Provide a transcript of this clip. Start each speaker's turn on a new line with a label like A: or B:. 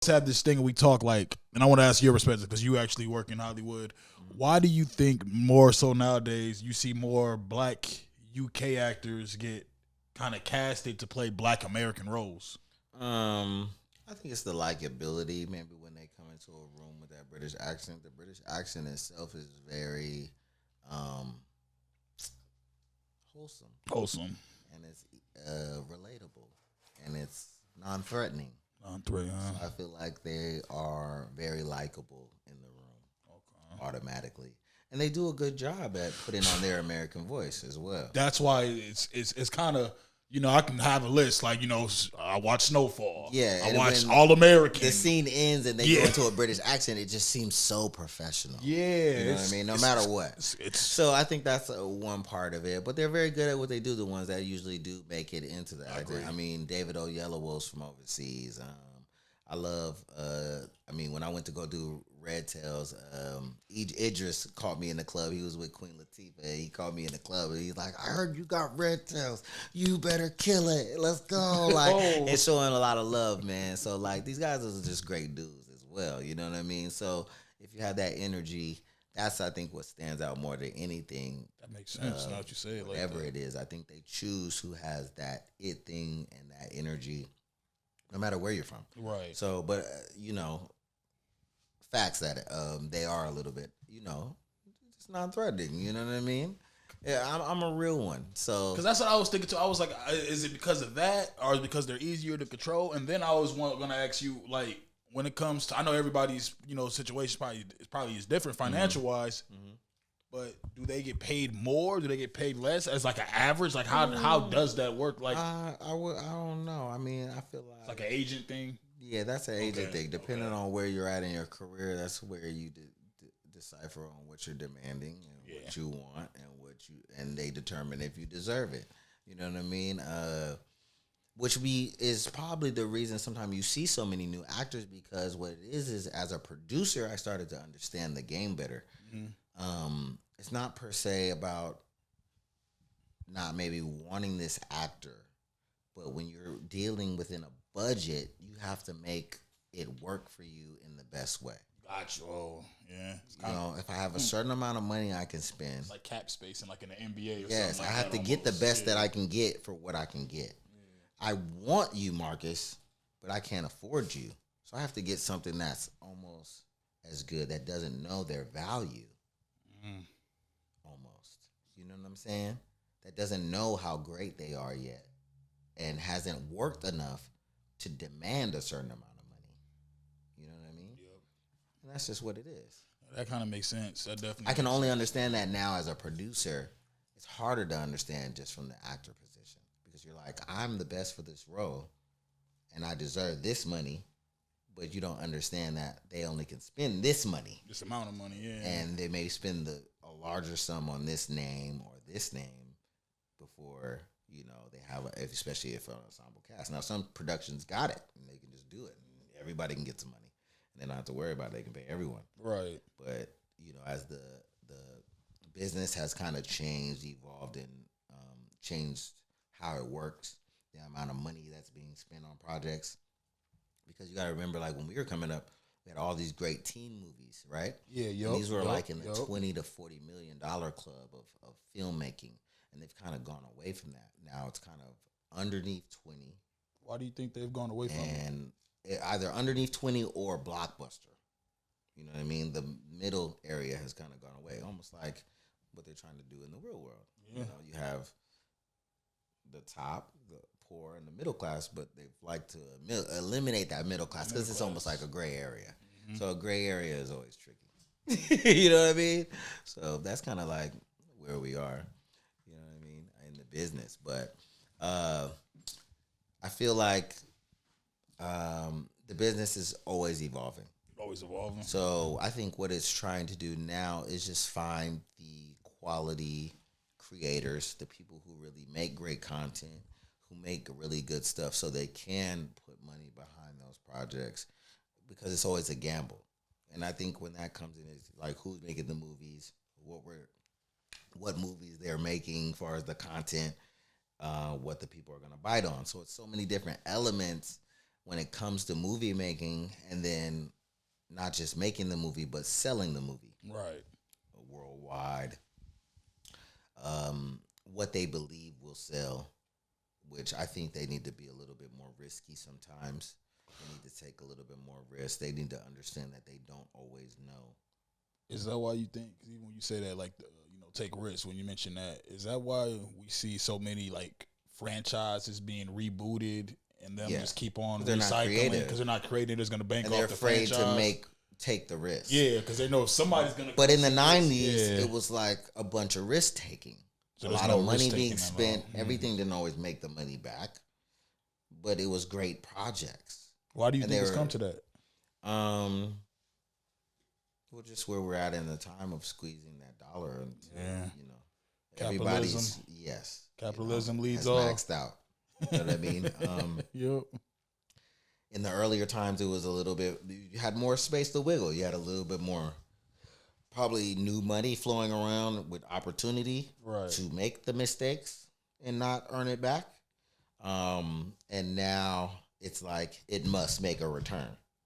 A: Had this thing and we talk like, and I want to ask your perspective because you actually work in Hollywood. Why do you think more so nowadays you see more black UK actors get kind of casted to play black American roles?
B: I think it's the likability. Maybe when they come into a room with that British accent, the British accent itself is very um, wholesome
A: Wholesome.
B: and it's relatable and it's non-threatening.
A: On three,
B: So I feel like they are very likable in the room automatically, and they do a good job at putting on their American voice as well.
A: That's why it's kind of, I can have a list like, I watch Snowfall.
B: Yeah,
A: I
B: and
A: watch
B: when
A: All American.
B: The scene ends and they go into a British accent. It just seems so professional.
A: Yeah,
B: you know what I mean. No matter what.
A: So
B: I think that's one part of it. But they're very good at what they do. The ones that usually do make it into the acting. I mean, David Oyelowo's from overseas. I love. When I went to go do Red Tails, Idris called me in the club. He was with Queen Latifah. He called me in the club and he's like, "I heard you got Red Tails. You better kill it. Let's go!" Like, and showing a lot of love, man. So like, these guys are just great dudes as well. You know what I mean? So if you have that energy, that's I think what stands out more than anything.
A: That makes sense. Now that you say it,
B: Whatever
A: like
B: it is, I think they choose who has that it thing and that energy, no matter where you're from.
A: Right.
B: So, but facts that they are a little bit, just non-threatening. You know what I mean? Yeah, I'm a real one. So,
A: because that's what I was thinking too. I was like, is it because of that, or is it because they're easier to control? And then I was going to ask you, like, when it comes to, I know everybody's situation probably is different financial wise. Mm-hmm. But do they get paid more? Do they get paid less as like an average? Like how does that work? Like
B: I don't know. I mean, I feel
A: it's like an agent thing.
B: Yeah, that's an agent thing. Depending on where you're at in your career, that's where you decipher on what you're demanding and what you want and they determine if you deserve it. You know what I mean? Is probably the reason sometimes you see so many new actors, because what it is as a producer, I started to understand the game better. Mm-hmm. It's not per se about not maybe wanting this actor, but when you're dealing within a budget, you have to make it work for you in the best way.
A: Gotcha. Oh, yeah.
B: If I have a certain amount of money I can spend,
A: it's like cap space and like in the NBA.
B: Yes,
A: like
B: I have to get the best that I can get for what I can get. I want you, Marcus, but I can't afford you. So I have to get something that's almost as good, that doesn't know their value. Almost. You know what I'm saying? That doesn't know how great they are yet and hasn't worked enough to demand a certain amount of money. You know what I mean? Yep. And that's just what it is.
A: That kind of makes sense. That definitely.
B: I can only understand that now as a producer. It's harder to understand just from the actor position, because you're like, I'm the best for this role and I deserve this money, but you don't understand that they only can spend this money.
A: This amount of money, yeah.
B: And they may spend a larger sum on this name or this name before, they have, especially if an ensemble cast. Now, some productions got it and they can just do it and everybody can get some money and they don't have to worry about it. They can pay everyone.
A: Right.
B: But, as the business has kind of changed, evolved, and changed how it works, the amount of money that's being spent on projects. Because you got to remember, like, when we were coming up, we had all these great teen movies, right?
A: Yeah,
B: and these were like in the $20 to $40 million club of filmmaking, and they've kind of gone away from that. Now it's kind of underneath 20.
A: Why do you think they've gone away from it?
B: And either underneath 20 or blockbuster. You know what I mean? The middle area has kind of gone away, almost like what they're trying to do in the real world. Yeah. You have the top, the poor, and the middle class, but they've like to eliminate that middle class because it's almost like a gray area. Mm-hmm. So a gray area is always tricky. You know what I mean? So that's kind of like where we are, you know what I mean, in the business. But I feel like the business is always evolving.
A: Always evolving.
B: So I think what it's trying to do now is just find the quality creators, the people who really make great content, who make really good stuff, so they can put money behind those projects, because it's always a gamble. And I think when that comes in, it's like who's making the movies, what movies they're making as far as the content, what the people are going to bite on. So it's so many different elements when it comes to movie making, and then not just making the movie but selling the movie
A: Right.
B: worldwide, what they believe will sell, which I think they need to be a little bit more risky sometimes. They need to take a little bit more risk. They need to understand that they don't always know.
A: Is that why you think, 'cause even when you say that, like, take risks, when you mention that, is that why we see so many, like, franchises being rebooted and them just keep on recycling because they're not creative, it's going to bank
B: and
A: off
B: they're
A: the
B: afraid
A: franchise?
B: to take the risk.
A: Yeah, because they know if somebody's going to.
B: But in the 90s, it was like a bunch of risk taking. So a lot of money being spent. Everything didn't always make the money back, but it was great projects.
A: Why do you think it's come to that?
B: Well, just where we're at in the time of squeezing that dollar, and
A: Capitalism. Capitalism leads all.
B: Maxed out. You know what I mean?
A: Yep.
B: In the earlier times, it was a little bit. You had more space to wiggle. You had a little bit more, probably new money flowing around with opportunity to make the mistakes and not earn it back. And now it's like it must make a return.